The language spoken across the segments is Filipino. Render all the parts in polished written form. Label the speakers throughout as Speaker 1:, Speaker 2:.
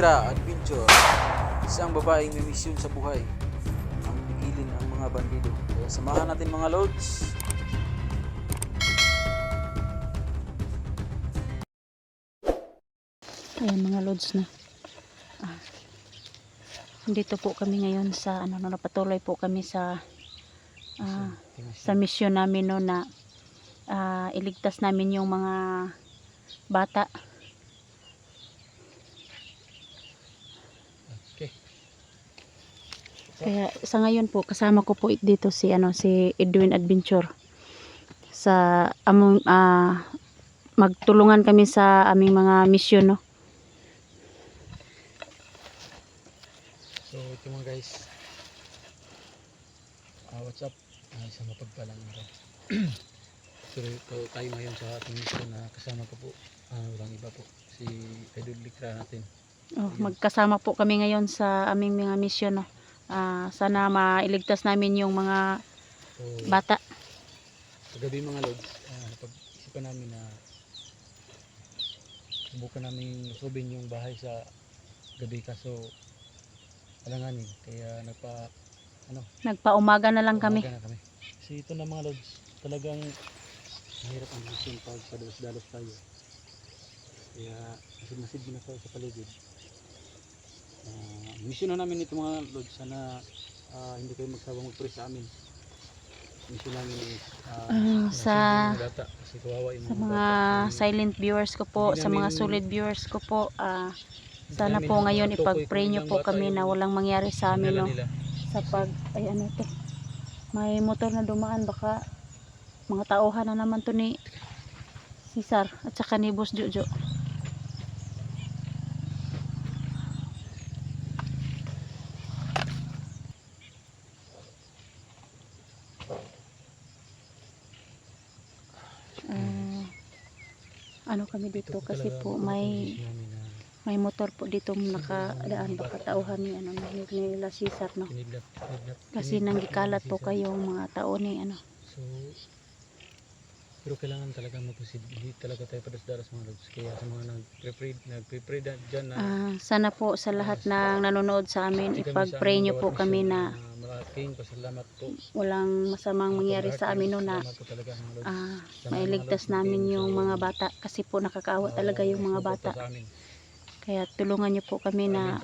Speaker 1: Likra Adventure. Isang babaeng may misyon sa buhay ang pigilin ang mga bandido. Kaya samahan natin mga lods.
Speaker 2: Ayan mga lods na. Dito po kami ngayon sa napatuloy po kami sa mission namin no na iligtas namin yung mga bata.
Speaker 1: Okay.
Speaker 2: Kaya sa ngayon po kasama ko po dito si si Edwin Adventure sa among magtulungan kami sa aming mga mission no.
Speaker 1: So ito mga guys, what's up? Isang mapagpalang araw. So tayo ngayon sa ating mission na kasama ko po, walang iba po, si Idol Likra natin.
Speaker 2: Magkasama po kami ngayon sa aming mga mission no. Sana mailigtas namin yung mga bata.
Speaker 1: Kagabi mga lods, pag-isipan namin na subukan namin subin yung bahay sa gabi, kaso alanganin, kaya
Speaker 2: Nagpa-umaga na lang kami.
Speaker 1: Kasi ito na mga lods, talagang mahirap ang mission pag padalos-dalos tayo. Kaya masid-masid na tayo sa paligid. Mission na namin ito mga lods, sana hindi kayo magsawang mag-pray sa amin. Mission namin is
Speaker 2: sa
Speaker 1: bata, kasi kawawa yung
Speaker 2: sa mga
Speaker 1: bata.
Speaker 2: silent viewers ko po, sa mga solid viewers ko po, sana po ngayon ipag-pray nyo po kami na walang mangyari sa amin no. Sa ay to, may motor na dumaan, baka mga tauhan na naman to ni Cesar at saka ni Boss Jojo. Kami dito kasi po may motor po dito nakadaan, baka tauhan ni nila Cesar no. Kasi nanggikalat po kayong mga tao ni
Speaker 1: So, pero kailangan talaga mag-proceed. Hindi talaga tayo padas-daras mga lods. Kaya sa mga nagpre-pray dyan na
Speaker 2: sana po sa lahat ng nanonood sa amin, ipag-pray nyo po kami na
Speaker 1: malaking pasalamat po.
Speaker 2: Walang masamang mangyari sa amin no, na mailigtas namin yung mga bata, kasi po nakakaawa talaga yung mga bata. Kaya tulungan nyo po kami na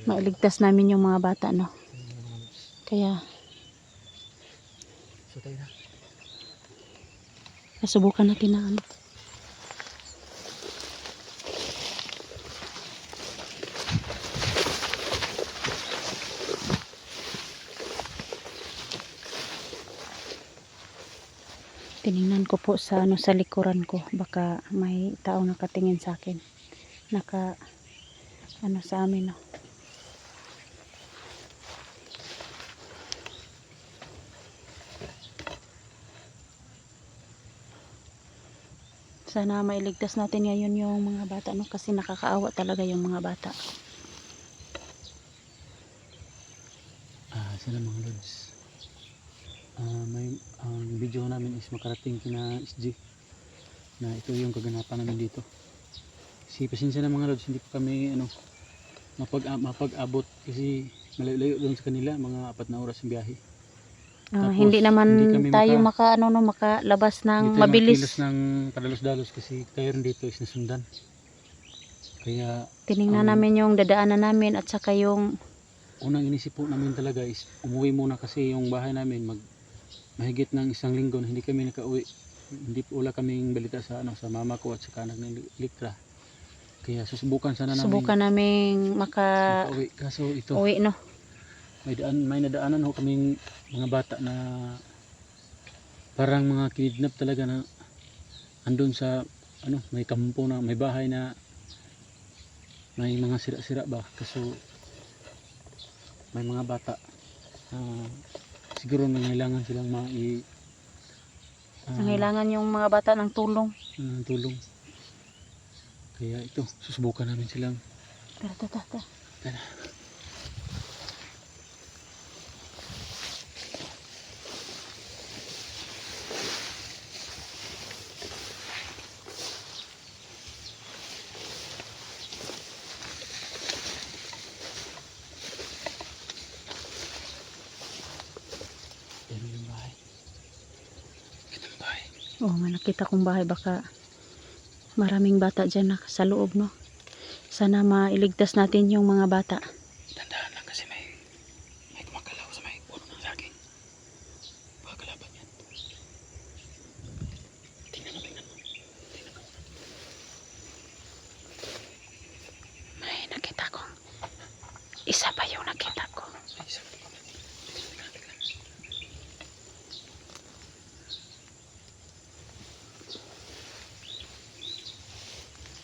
Speaker 2: mailigtas namin yung mga bata no. Kaya
Speaker 1: so tayo na.
Speaker 2: subukan natin na tiningnan ko po sa sa likuran ko, baka may taong nakatingin sa akin, sa amin no. Sana mailigtas natin ngayon yung mga bata no, kasi nakakaawa talaga yung mga bata.
Speaker 1: Sana mga lods, ang video namin is makarating kina SG na ito yung kaganapan namin dito. Kasi pasensya na mga lods, hindi pa kami mapag-abot kasi malayo doon sa kanila, mga 4 na oras ng biyahe. Tapos,
Speaker 2: hindi naman
Speaker 1: hindi
Speaker 2: tayo makalabas ng mabilis.
Speaker 1: Hindi ng padalos-dalos kasi tayo rin dito is nasundan. Kaya
Speaker 2: tiningnan namin yung dadaanan namin, at saka yung
Speaker 1: unang inisip po namin talaga is umuwi muna, kasi yung bahay namin mahigit ng 1 linggo na hindi kami nakauwi. Wala kaming balita sa sa mama ko at saka ng Likra. Kaya susubukan namin
Speaker 2: makauwi,
Speaker 1: kaso ito
Speaker 2: uwi no.
Speaker 1: May nadaanan ho kaming mga bata na parang mga kidnap talaga, na andun sa may kampo na may bahay na may mga sira-sira ba, kaso may mga bata siguro nangailangan silang
Speaker 2: nangailangan yung mga bata ng tulong.
Speaker 1: Tulong. Kaya ito, susubukan namin silang
Speaker 2: Tara. Oh, may nakita kong bahay, baka maraming bata dyan na sa loob, no? Sana mailigtas natin yung mga bata.
Speaker 1: Tandaan lang kasi may gumagalaw sa may puno ng saging. Baka kalaban yan. Tingnan mo, tingnan mo. Tingnan mo.
Speaker 2: May nakita ko. Isa pa yung nakita ko.
Speaker 1: Ay, isa. Tingnan, tingnan.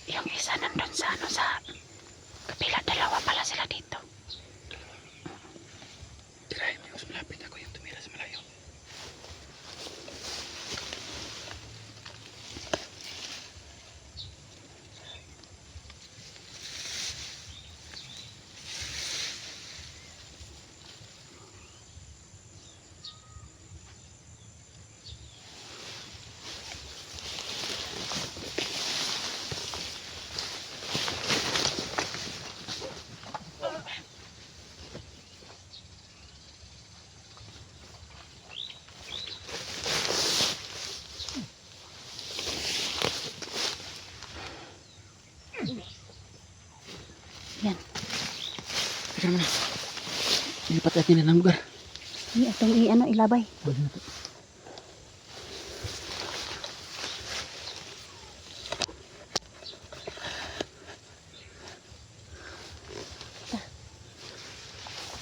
Speaker 2: Yung isa nandun sa ano, sa kapila. Dalawa pala sila dito.
Speaker 1: Tirahin mo yung mas malapit ako yung tumira sa malayo.
Speaker 2: Yan.
Speaker 1: Teka naman. Ilipat natin na ng lugar.
Speaker 2: Atong ilabay.
Speaker 1: Bali na to.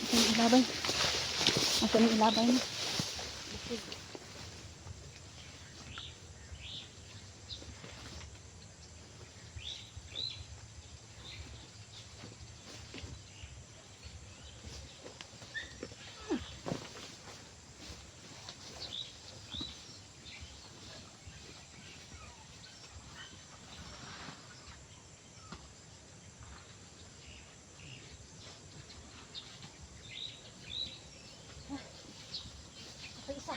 Speaker 2: Atong ilabay. Atong ilabay na. Isa.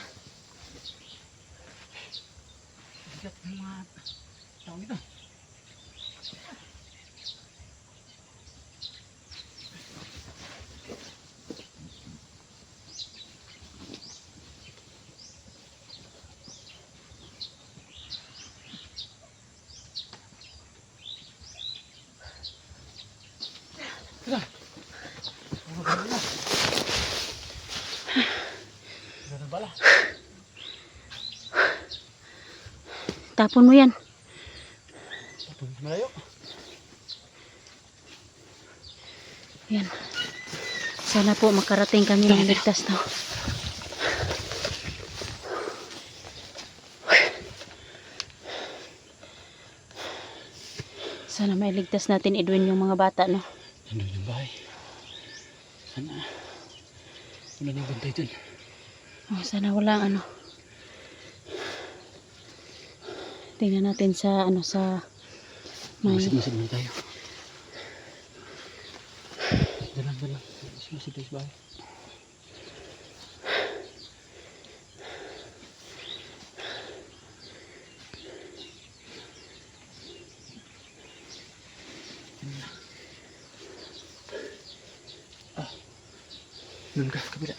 Speaker 1: Bigat ng mga tao nito. Tara. Ganda na. Ganda bala.
Speaker 2: Tapon mo yan.
Speaker 1: Tapos malayo.
Speaker 2: Yan. Sana po makarating kami ng ligtas na. Sana mailigtas natin, Edwin, yung mga bata, no?
Speaker 1: Nandun yung bahay. Sana wala nang bantay dyan.
Speaker 2: Oh, sana walang ano. Tingnan natin sa ano, sa
Speaker 1: Masid-masid muna tayo. Dalang. Masid tayo sa bahay. Doon ka, kabila.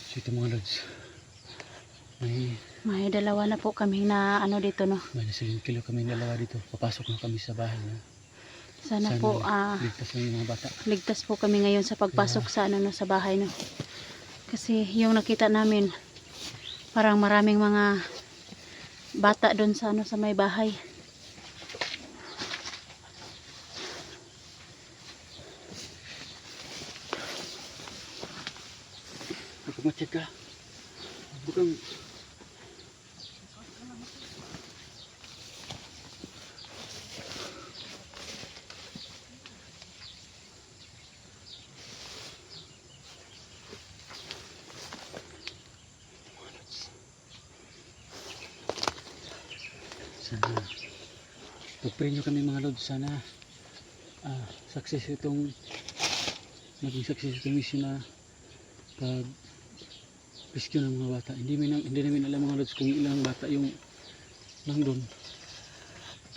Speaker 1: So ito mga lods.
Speaker 2: may dalawa na po kami na ano dito, no?
Speaker 1: May nasa 5 kilo kami dalawa dito. Papasok na kami sa bahay. No?
Speaker 2: Sana po
Speaker 1: ligtas lang yung mga bata.
Speaker 2: ligtas po kami ngayon sa pagpasok sa ano, no, sa bahay, no? Kasi yung nakita namin parang maraming mga bata doon sa ano, sa may bahay.
Speaker 1: Pagmachat ka. Bukang sana pag-pray nyo kami mga lods, sana success itong maging success itong mission na pag rescue ng mga bata. Hindi namin alam mga lods kung ilang bata yung nandun,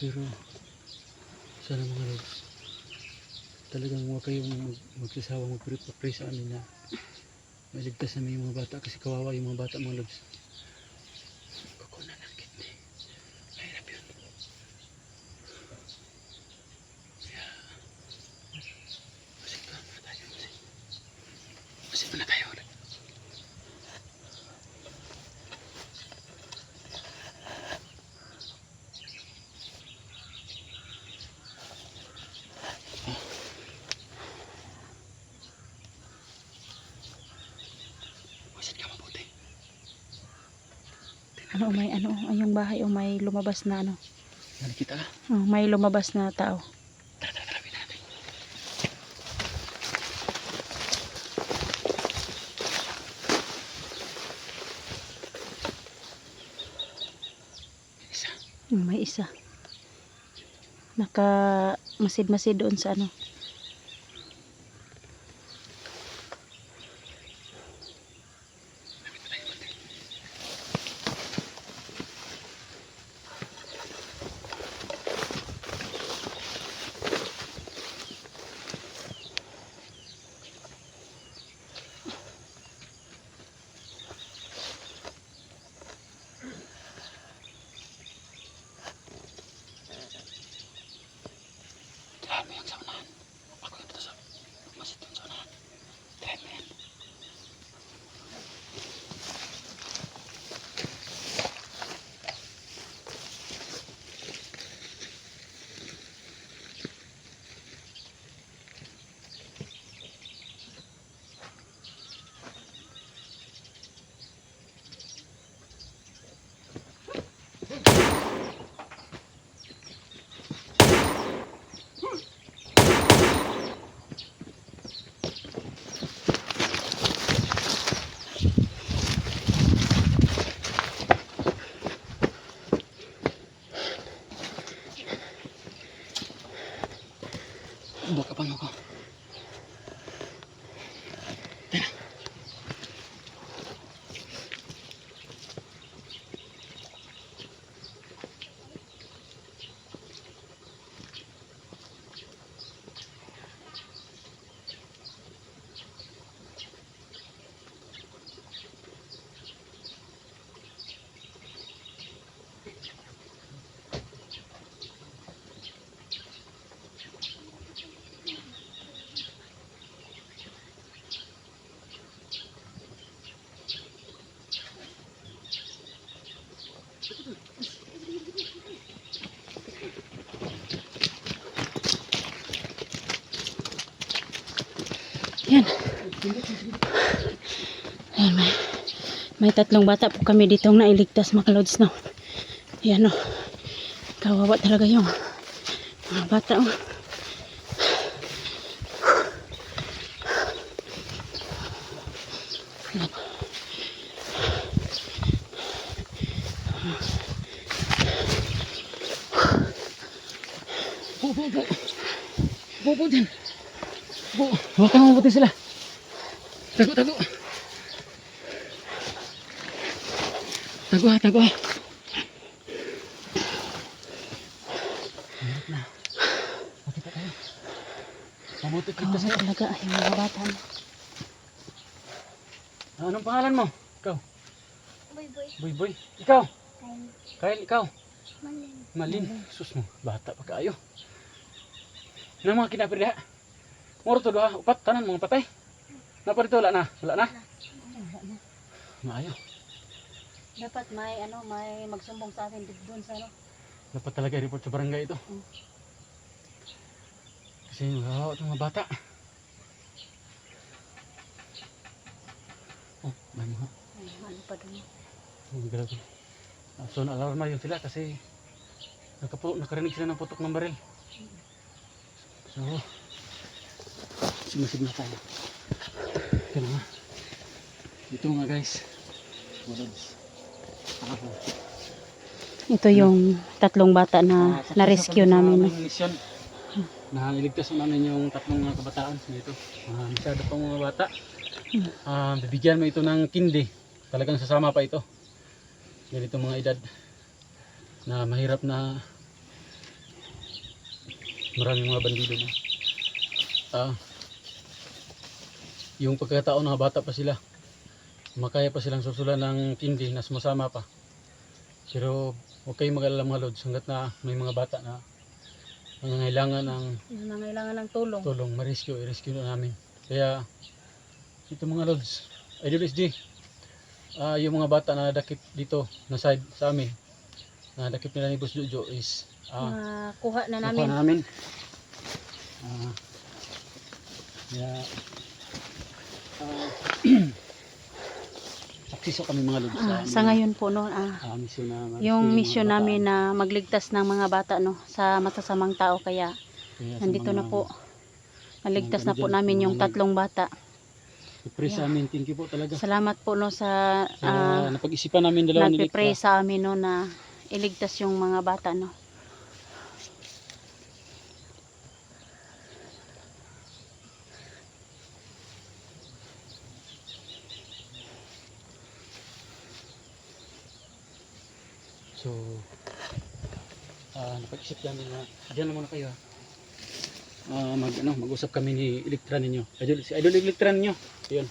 Speaker 1: pero sana mga lods talagang huwag kayong magsasawa mag-pray sa amin na Mailigtas namin yung mga bata kasi kawawa yung mga bata mga lods. Kukunan ng kidney. Mahirap yun. Kaya, masig ka muna tayo. Masig muna tayo. Masig ka mabuti.
Speaker 2: Ano, may ano, yung bahay, o may lumabas na ano.
Speaker 1: Nakikita ka?
Speaker 2: Oh, may lumabas na tao.
Speaker 1: Tara, tara, tara, natin. Isa.
Speaker 2: May isa. Naka masid-masid doon sa ano.
Speaker 1: Tirahan mo yung sa unahan. Ako yung dito sa masid yung sa unahan. Tirahan mo yan. Baka pang ako. Tara.
Speaker 2: Yan. Ayan, may tatlong bata po kami ditong nailigtas mga lods, no. Yan, no. Kawawa talaga yung mga bata, oh. Yan.
Speaker 1: Bobo dyan. Huwag kang mabuti sila. Tago, tago. Tago ha, tago ha. Hirap na. Makita tayo. Mabuti kita
Speaker 2: Kawawa
Speaker 1: sa'yo.
Speaker 2: talaga yung mga bata, no.
Speaker 1: Anong pangalan mo? Ikaw?
Speaker 3: Boy, boy.
Speaker 1: Boy, boy. Ikaw?
Speaker 3: Kain.
Speaker 1: Kyle, ikaw?
Speaker 3: Malin.
Speaker 1: Malin. Sus mo, bata pa kaayo. Nang mga kinapiri ha? Moro to doha, upat, tanan, mga patay. Napa dito, wala na? Wala na? Maayo.
Speaker 2: Dapat may ano, may magsumbong sa atin dito doon sa ano.
Speaker 1: Dapat talaga i-report sa barangay ito. Kasi magawa itong mga bata. Oh, may mga.
Speaker 2: Ay, ano pa doon.
Speaker 1: Oh, grabe. So, na-alarma yun sila kasi nakarinig sila ng putok ng baril. So, sumasid na tayo. Kaya nga. Ito nga guys.
Speaker 2: Ito yung tatlong bata na na-rescue namin, no.
Speaker 1: Mission. Iligtas namin yung tatlong mga kabataan dito. Masyado pang mga bata. Bibigyan mo ito ng kindi. Talagang sasama pa ito. Ganito mga edad na mahirap na maraming mga bandido na. Yung pagkakataon na bata pa sila, makaya pa silang susulan ng tindi na sumasama pa. Pero huwag kayong mag-alala mga lods, hanggat na may mga bata na nangangailangan ng
Speaker 2: Nangailangan ng tulong.
Speaker 1: tulong, i-rescue na namin. Kaya ito mga lods, Idol SD, yung mga bata na nadakip dito na side sa amin, na nadakip nila ni Boss Jojo is
Speaker 2: Kuha na
Speaker 1: nakuha
Speaker 2: namin.
Speaker 1: na namin. Kaya sakseso kami mga lods
Speaker 2: Sa ngayon po no,
Speaker 1: mission na
Speaker 2: yung
Speaker 1: mga
Speaker 2: mission
Speaker 1: bata.
Speaker 2: namin na magligtas ng mga bata no sa masasamang tao, kaya
Speaker 1: Kaya sa
Speaker 2: nandito
Speaker 1: mga
Speaker 2: na po. Naligtas na po
Speaker 1: dyan,
Speaker 2: namin yung
Speaker 1: mga
Speaker 2: 3 bata.
Speaker 1: nagpipray sa amin, thank you po talaga.
Speaker 2: Salamat po no sa
Speaker 1: Napag-isipan namin dalawa ni
Speaker 2: nagpe-pray
Speaker 1: Likra.
Speaker 2: sa amin no na iligtas yung mga bata no.
Speaker 1: So, napag-isip namin na diyan na muna kayo ha. Mag-usap kami ni Electra ninyo. Si Idol Electra ninyo. Ayun.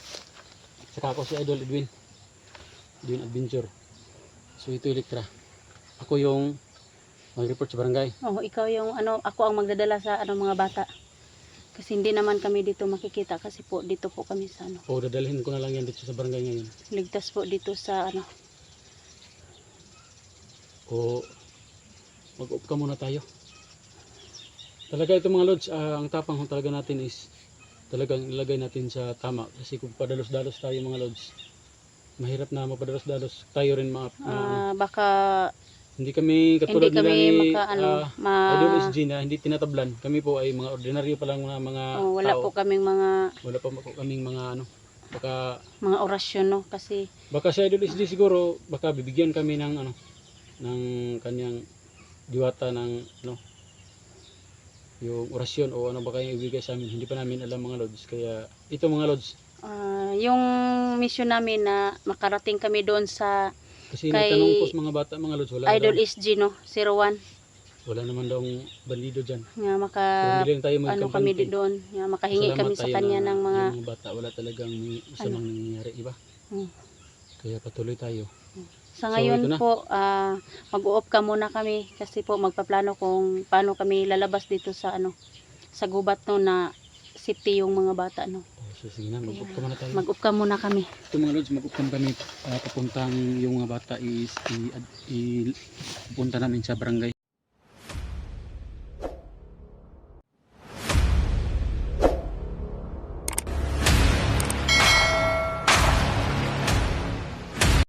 Speaker 1: Saka ako si Idol Edwin Adventure. So ito Electra. Ako yung mag-report sa barangay.
Speaker 2: Oh, ikaw yung ako ang magdadala sa mga bata. Kasi hindi naman kami dito makikita kasi po dito po kami sa
Speaker 1: O dadalhin ko na lang yan dito sa barangay ngayon.
Speaker 2: ligtas po dito sa
Speaker 1: O mag-up ka muna tayo. Talaga ito mga lods, ang tapang talaga natin is talagang ilagay natin sa tama. Kasi kung padalos-dalos tayo mga lods, mahirap na mapadalos-dalos tayo rin
Speaker 2: baka
Speaker 1: hindi kami katulad
Speaker 2: hindi kami
Speaker 1: nila ni Idol SG na hindi tinatablan. Kami po ay mga ordinaryo pa lang na mga
Speaker 2: wala
Speaker 1: tao.
Speaker 2: po kaming mga
Speaker 1: Wala pa po kaming mga
Speaker 2: mga orasyon no kasi
Speaker 1: baka si Idol SG siguro baka bibigyan kami ng ng kanyang diwata ng yung orasyon o ano ba kayang ibigay sa amin, hindi pa namin alam mga lods. Kaya ito mga lods,
Speaker 2: yung mission namin na makarating kami doon sa
Speaker 1: kasi
Speaker 2: kay
Speaker 1: natanong ko sa mga bata mga lods,
Speaker 2: Idol SG no 01
Speaker 1: wala naman daw bandido dyan.
Speaker 2: nga
Speaker 1: Pero hindi lang tayo
Speaker 2: kami di doon nga makahingi kami sa kanya ng mga
Speaker 1: yung mga bata wala talagang may masamang nangyayari, iba. Kaya patuloy tayo.
Speaker 2: sa
Speaker 1: So,
Speaker 2: ngayon
Speaker 1: ito na.
Speaker 2: po mag-u-off ka muna kami kasi po magpaplano kung paano kami lalabas dito sa sa gubat no na safety yung mga bata no.
Speaker 1: So sige na, mag-up ka muna tayo.
Speaker 2: Mag-off ka muna kami.
Speaker 1: Ito mga lods, mag-up kami papuntang yung mga bata is pupunta namin sa barangay.